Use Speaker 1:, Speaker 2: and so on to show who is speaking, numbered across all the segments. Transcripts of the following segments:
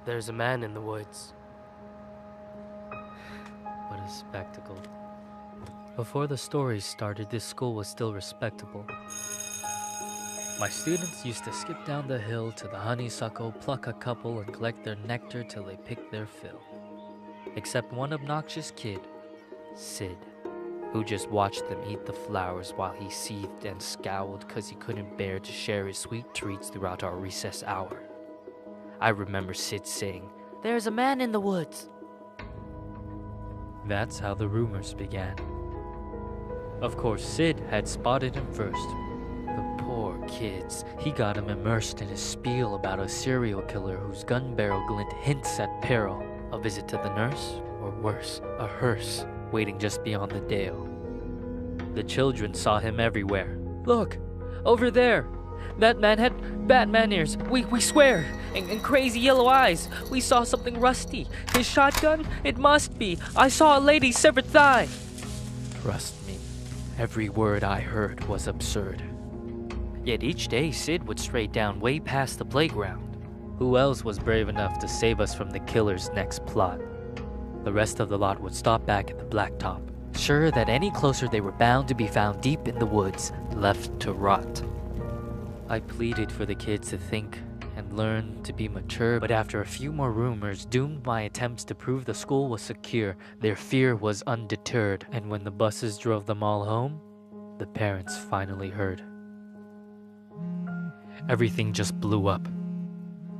Speaker 1: There's a man in the woods. What a spectacle. Before the story started, this school was still respectable. My students used to skip down the hill to the honeysuckle, pluck a couple, and collect their nectar till they picked their fill. Except one obnoxious kid, Sid, who just watched them eat the flowers while he seethed and scowled because he couldn't bear to share his sweet treats throughout our recess hour. I remember Sid saying, "There's a man in the woods." That's how the rumors began. Of course, Sid had spotted him first. The poor kids. He got him immersed in a spiel about a serial killer whose gun barrel glint hints at peril. A visit to the nurse, or worse, a hearse, waiting just beyond the dale. The children saw him everywhere. "Look, over there. That man had Batman ears, we swear, and crazy yellow eyes. We saw something rusty. His shotgun? It must be. I saw a lady's severed thigh." Trust me, every word I heard was absurd. Yet each day Sid would stray down way past the playground. Who else was brave enough to save us from the killer's next plot? The rest of the lot would stop back at the blacktop, sure that any closer they were bound to be found deep in the woods, left to rot. I pleaded for the kids to think and learn to be mature, but after a few more rumors doomed my attempts to prove the school was secure, their fear was undeterred, and when the buses drove them all home, the parents finally heard. Everything just blew up.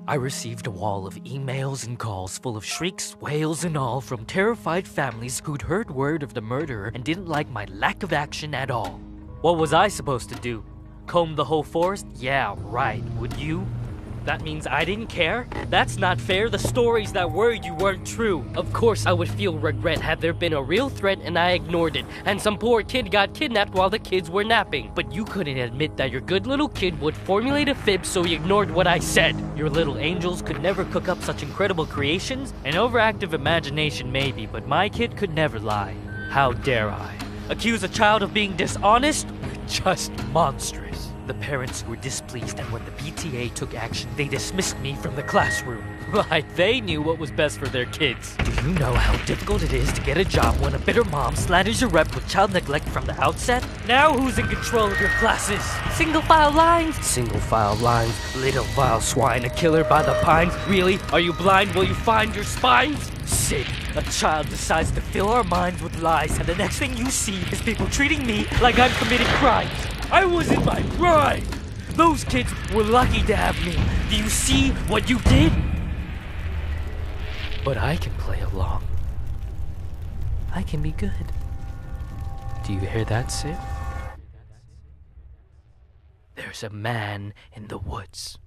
Speaker 1: I received a wall of emails and calls full of shrieks, wails, and all from terrified families who'd heard word of the murderer and didn't like my lack of action at all. What was I supposed to do? Comb the whole forest? Yeah, right. Would you? That means I didn't care? That's not fair. The stories that worried you weren't true. Of course I would feel regret had there been a real threat and I ignored it, and some poor kid got kidnapped while the kids were napping. But you couldn't admit that your good little kid would formulate a fib, so you ignored what I said. Your little angels could never cook up such incredible creations. An overactive imagination maybe, but my kid could never lie. How dare I? Accuse a child of being dishonest? Just monstrous. The parents were displeased, and when the PTA took action, they dismissed me from the classroom. Like they knew what was best for their kids. Do you know how difficult it is to get a job when a bitter mom slanders your rep with child neglect from the outset? Now who's in control of your classes? Single file lines? Single file lines. Little vile swine, a killer by the pines. Really? Are you blind? Will you find your spines? Sid, a child decides to fill our minds with lies, and the next thing you see is people treating me like I'm committing crimes. I was in my prime. Those kids were lucky to have me. Do you see what you did? But I can play along. I can be good. Do you hear that, Sid? There's a man in the woods.